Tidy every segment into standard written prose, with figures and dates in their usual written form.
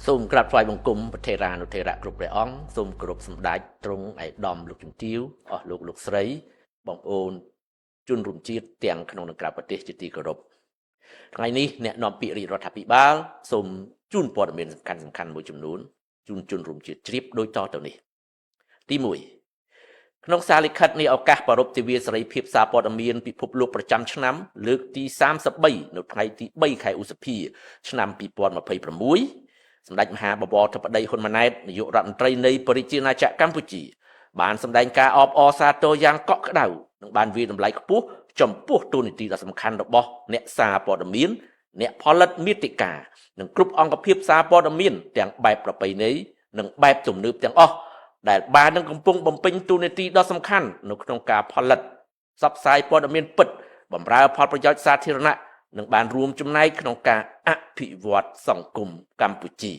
សូមក្រាបថ្វាយបង្គំប្រធេរានុធេរៈគ្រប់ព្រះអង្គសូមគោរពសម្ដេចទ្រង់ឯកឧត្តមលោកជំទាវអស់លោកស្រីបងប្អូនជនរួមជាតិទាំងក្នុងនិងក្រៅប្រទេសជាទីគោរពថ្ងៃនេះអ្នកនាំពាក្យរាជរដ្ឋាភិបាលសូមជូនព័ត៌មានសំខាន់មួយចំនួនជូនជនរួមជាតិជ្រាបដូចតទៅនេះទី1ក្នុងសារលិខិតនៃឱកាសប្រារព្ធទិវាសេរីភាពសារព័ត៌មានពិភពលោកប្រចាំឆ្នាំលើកទី33នៅថ្ងៃទី3ខែឧសភាឆ្នាំ2026សម្ដេចមហាបវរធិបតីហ៊ុនម៉ាណែតនាយករដ្ឋមន្ត្រីនៃប្រជាជាតិណាចក្រកម្ពុជាបានសម្ដែងការអបអរសាទរយ៉ាងកក់ក្ដៅនិងបានវាយតម្លៃខ្ពស់ចំពោះតួនាទីដ៏សំខាន់របស់អ្នកសារព័ត៌មានអ្នកផលិតមាតិកានិងគ្រប់អង្គភាពសារព័ត៌មានទាំងបែបប្រពៃណីនិងបែបទំនើបទាំងអស់ដែលបាននឹងកំពុងបំពេញតួនាទីដ៏សំខាន់នៅក្នុងការផលិតផ្សព្វផ្សាយព័ត៌មានពិតបម្រើផលប្រយោជន៍សាធារណៈនិងបានរួមចំណែកក្នុងការអភិវឌ្ឍសង្គមកម្ពុជា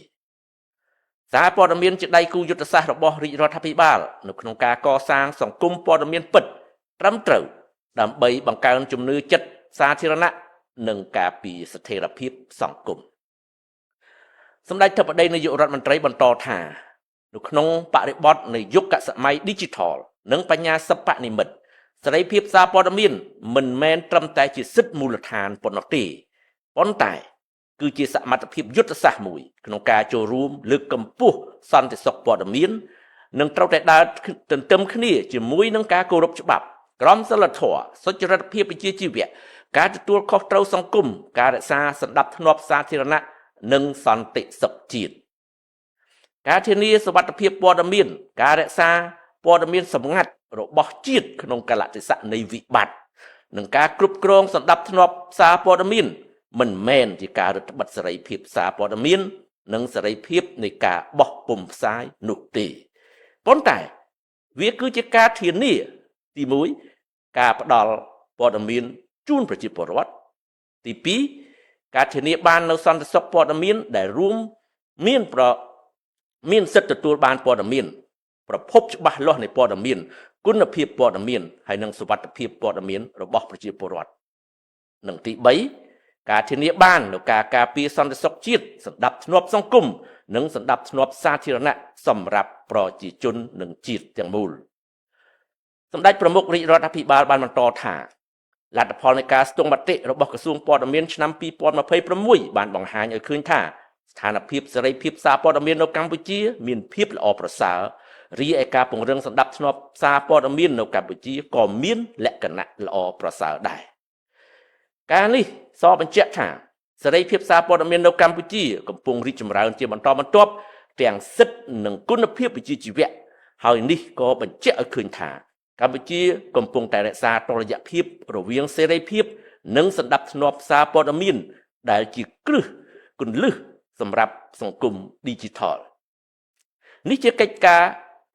សារព័ត៌មានជាដៃគូយុទ្ធសាស្ត្ររបស់រាជរដ្ឋាភិបាលនៅក្នុងការកសាងសង្គមព័ត៌មានពិតត្រឹមត្រូវដើម្បីបង្កើនជំនឿចិត្តសាធារណៈនិងការពារស្ថិរភាពសង្គមសម្ដេចធិបតីនាយករដ្ឋមន្ត្រីបន្តថានៅក្នុងបរិបទនៃយុគសម័យ Digital និងបញ្ញាសិប្បនិម្មិតសេរីភាពសារព័ត៌មានមិនមែនត្រឹមតែជាសិទ្ធិមូលដ្ឋានប៉ុណ្ណោះទេប៉ុន្តែគឺជាសមត្ថភាពយុទ្ធសាស្ត្រមួយក្នុងការចូលរួមលើកកម្ពស់សន្តិសុខព័ត៌មាននិងត្រូវតែដើរទន្ទឹមគ្នាជាមួយនឹងការគោរពច្បាប់ក្រមសីលធម៌សុចរិតភាពវិជ្ជាជីវៈការទទួលខុសត្រូវសង្គមការរក្សាសណ្ដាប់ធ្នាប់សាធារណៈនិងសន្តិសុខជាតិការធានាសុវត្ថិភាពព័ត៌មានការរក្សាព័ត៌មានសម្ងាត់របស់ជាតិក្នុងកលៈទេសៈនៃវិបត្តិនិងការគ្រប់គ្រងសណ្ដាប់ធ្នាប់សារព័ត៌មានមិនមែនជាការរឹតបន្តឹងសេរីភាពសារព័ត៌មាននិងសេរីភាពនៃការបោះពុម្ពផ្សាយនោះទេប៉ុន្តែវាគឺជាការធានាទី1ការផ្ដល់ព័ត៌មានជូនប្រជាពលរដ្ឋទី2ការធានាបាននូវសន្តិសុខព័ត៌មានដែលរួមមានសិទ្ធិទទួលបានព័ត៌មានប្រភពច្បាស់លាស់នៃព័ត៌មានគុណភាពព័ត៌មានហើយនិងសុវត្ថិភាពព័ត៌មានរបស់ប្រជាពលរដ្ឋនិងទី3ការធានាបាននូវការការពារសន្តិសុខជាតិសណ្ដាប់ធ្នាប់សង្គមនិងសណ្ដាប់ធ្នាប់សាធារណៈសម្រាប់ប្រជាជននិងជាតិទាំងមូលសម្ដេចប្រមុខរាជរដ្ឋាភិបាលបានបន្តថាលទ្ធផលនៃការស្ទង់មតិរបស់ក្រសួងព័ត៌មានឆ្នាំ2026បានបង្ហាញឲ្យឃើញថាស្ថានភាពសេរីភាពសារព័ត៌មាននៅកម្ពុជាមានភាពល្អប្រសើររីឯការពង្រឹងសណ្ដាប់ធ្នាប់សារព័ត៌មាននៅកម្ពុជាក៏មានលក្ខណៈល្អប្រសើរដែរការនេះសបញ្ជាក់ថាសេរីភាពសារព័ត៌មាននៅកម្ពុជាកំពុងរីកចម្រើនជាបន្តបន្ទាប់ទាំងសិទ្ធិនិងគុណភាពវិជ្ជាជីវៈហើយនេះក៏បញ្ជាក់ឲ្យឃើញថាកម្ពុជាកំពុងតែរក្សាតុល្យភាពរវាងសេរីភាពនិងសណ្ដាប់ធ្នាប់សារព័ត៌មានដែលជាគ្រឹះគន្លឹះសម្រាប់សង្គម Digital នេះជាកិច្ចការ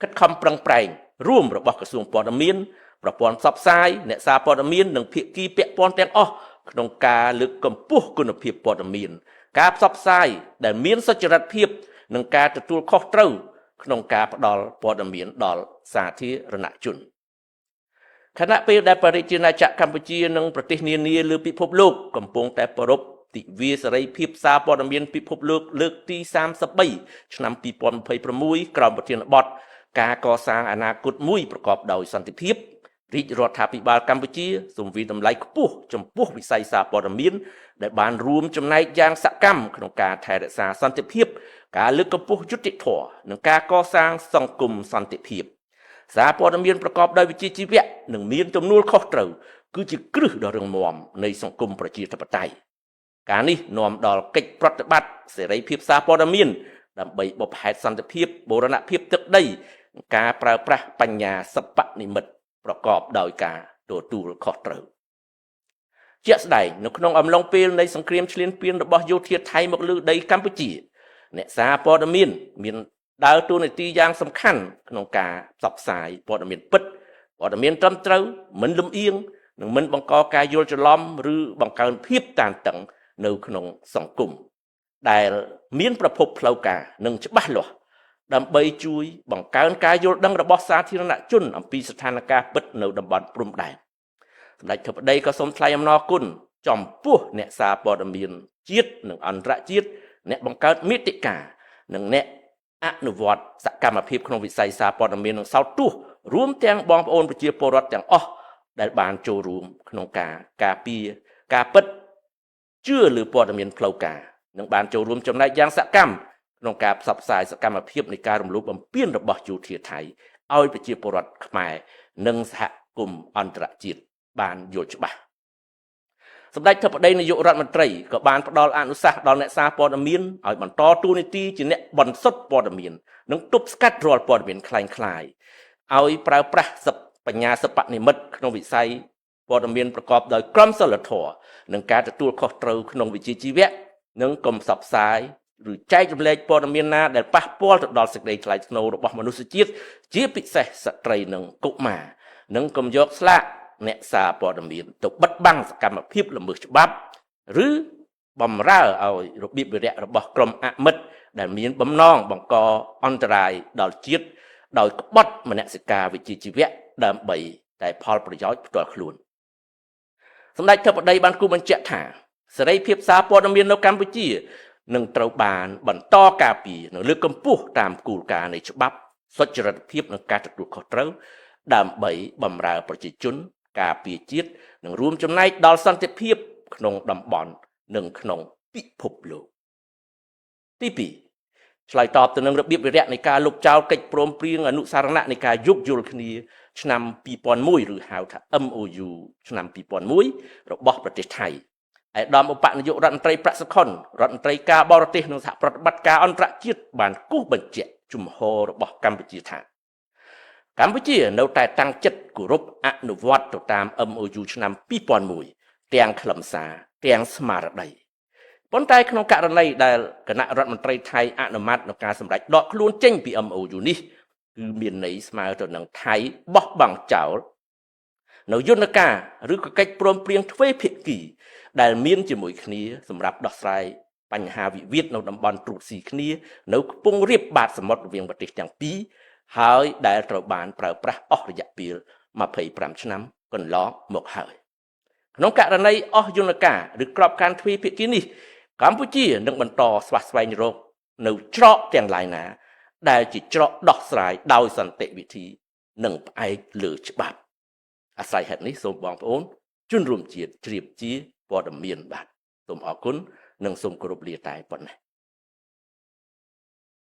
ខិតខំប្រឹងប្រែងរួមរបស់ក្រសួងព័ត៌មានប្រព័ន្ធផ្សព្វផ្សាយអ្នកសារព័ត៌មាននិងភាគីពាក់ព័ន្ធទាំងអស់ក្នុងការលើកកម្ពស់គុណភាពព័ត៌មានការផ្សព្វផ្សាយដែលមានសុចរិតភាពនិងការទទួលខុសត្រូវក្នុងការផ្ដល់ព័ត៌មានដល់សាធារណជនខណៈពេលដែលប្រជាណាចក្រកម្ពុជានិងប្រទេសនានាលើពិភពលោកកំពុងតែប្រារព្ធទិវាសេរីភាពសារព័ត៌មានពិភពលោកលើកទី33ឆ្នាំ2026ក្រោមប្រធានបទការកសាងអនាគតមួយប្រកបដោយសន្តិភាពរាជរដ្ឋាភិបាលកម្ពុជាសូមវិតម្លៃខ្ពស់ចំពោះវិស័យសារព័ត៌មានដែលបានរួមចំណែកយ៉ាងសកម្មក្នុងការថែរក្សាសន្តិភាពការលើកកម្ពស់យុត្តិធម៌និងការកសាងសង្គមសន្តិភាពសារព័ត៌មានប្រកបដោយវិជ្ជាជីវៈនិងមានទំនួលខុសត្រូវគឺជាគ្រឹះដ៏រឹងមាំនៃសង្គមប្រជាធិបតេយ្យការនេះនាំដល់កិច្ចប្រតិបត្តិសេរីភាពសារព័ត៌មានដើម្បីបុព្វហេតុសន្តិភាពបូរណភាពទឹកដីការប្រើប្រាស់បញ្ញាសិប្បនិម្មិតប្រកបដោយការទទួលខុសត្រូវជាក់ស្ដែងនៅក្នុងអំឡុងពេលនៃសង្គ្រាមឈ្លានពានរបស់យោធាថៃមកលើដីកម្ពុជាអ្នកសារព័ត៌មានដើរតួនាទីយ៉ាងសំខាន់ក្នុងការផ្សព្វផ្សាយព័ត៌មានពិតព័ត៌មានត្រឹមត្រូវមិនលំអៀងនិងមិនបង្កការយល់ច្រឡំឬបង្កើនភាពតានតឹងនៅក្នុងសង្គមដែលមានប្រភពផ្លូវការនិងច្បាស់លាស់ដើម្បីជួយបង្កើនការយល់ដឹងរបស់សាធារណជនអំពីស្ថានភាពពិតនៅតំបន់ព្រំដែនសម្ដេចធិបតីក៏សូមថ្លែងអំណរគុណចំពោះអ្នកសារព័ត៌មានជាតិនិងអន្តរជាតិអ្នកបង្កើតមាតិកា និងអ្នកអនុវត្តសកម្មភាពក្នុងវិស័យសារព័ត៌មាននិងសោតទស្សន៍រួមទាំងបងប្អូនប្រជាពលរដ្ឋទាំងអស់ដែលបានចូលរួមក្នុងការការពារការពិតជឿលើព័ត៌មានផ្លូវការនិងបានចូលរួមចំណែកយ៉ាងសកម្មក្នុងការផ្សព្វផ្សាយសកម្មភាពនៃការរំលោភបំពានរបស់យោធាថៃឲ្យប្រជាពលរដ្ឋខ្មែរនិងសហគមន៍អន្តរជាតិបានយល់ច្បាស់សម្ដេចធិបតីនាយករដ្ឋមន្ត្រីក៏បានផ្ដល់អនុសាសន៍ដល់អ្នកសារព័ត៌មានឲ្យបន្តតួនាទីជាអ្នកបន្សុទ្ធព័ត៌មាននិងទប់ស្កាត់រាល់ព័ត៌មានคล้ายៗឲ្យប្រើប្រាស់បញ្ញាសិប្បនិម្មិតក្នុងវិស័យព័ត៌មានប្រកបដោយក្រមសីលធម៌និងការទទួលខុសត្រូវក្នុងវិជ្ជាជីវៈនិងកុំផ្សព្វផ្សាយឬចែករំលែកព័ត៌មានណាដែលប៉ះពាល់ទៅដល់សេចក្តីថ្លៃថ្នូររបស់មនុស្សជាតិជាពិសេសស្ត្រីនិងកុមារនិងកុំយកស្លាកអ្នកសារព័ត៌មានទៅបិទបាំងសកម្មភាពល្មើសច្បាប់ឬបំរើឲ្យរបៀបវិរៈរបស់ក្រុមអមិត្តដែលមានបំណងបង្កអន្តរាយដល់ជាតិដោយក្បត់មនសិការវិជ្ជាជីវៈដើម្បីតែផលប្រយោជន៍ផ្ទាល់ខ្លួនសម្ដេចធិបតីបានគូបញ្ជាក់ថាសេរីភាពសារព័ត៌មាននៅកម្ពុជានឹងត្រូវបានបន្តការពារនិងលើកកម្ពស់តាមគោលការណ៍នៃច្បាប់សុចរិតភាពនិងការទទួលខុសត្រូវដើម្បីបម្រើប្រជាជនការពារជាតិនិងរួមចំណែកដល់សន្តិភាពក្នុងតំបន់និងក្នុងពិភពលោកទី2ឆ្លើយតបទៅនឹងរបៀបវិរៈនៃការលុបចោលកិច្ចព្រមព្រៀងអនុសារណៈនៃការយោគយល់គ្នាឆ្នាំ2001ឬហៅថា MOU ឆ្នាំ2001របស់ប្រទេសថៃឯកឧត្តមឧបនាយករដ្ឋមន្ត្រីប្រាក់សុខុនរដ្ឋមន្ត្រីការបរទេសនិងសហប្រតិបត្តិការអន្តរជាតិបានគូសបញ្ជាក់ជំហររបស់កម្ពុជាថាកម្ពុជានៅតែតាំងចិត្តគោរពអនុវត្តទៅតាម MOU ឆ្នាំ2001ទាំងខ្លឹមសារទាំងស្មារតីប៉ុន្តែក្នុងករណីដែលគណៈរដ្ឋមន្ត្រីថៃអនុម័តនឹងការសម្រេចដកខ្លួនចេញពី MOU នេះគឺមានន័យស្មើទៅនឹងថៃបោះបង់ចោលនៅយន្តការឬក៏កិច្ចព្រមព្រៀងទ្វេភាគីដែលមានជាមួយគ្នាសម្រាប់ដោះស្រាយបញ្ហាវិវាទនៅតំបន់ទ្រូតស៊ីគ្នានៅខ្ពង់រាបបាតសមុទ្ររវាងប្រទេសទាំងពីរហើយដែលត្រូវបានប្រើប្រាស់អស់រយៈពេល25ឆ្នាំកន្លងមកហើយក្នុងករណីអស់យន្តការឬក្របខ័ណ្ឌទ្វេភាគីនេះកម្ពុជានឹងបន្តស្វះស្វែងរកនៅច្រកទាំងឡាយណាដែលជាច្រកដោះស្រាយដោយសន្តិវិធីនិងផ្អែកលើច្បាប់អាស្រ័យហេតុនេះសូមបងប្អូនជនរួមជាតិជ្រាបជាព័ត៌មានបាទសូមអរគុណនិងសូមគោរពលាតែប៉ុណ្ណេះ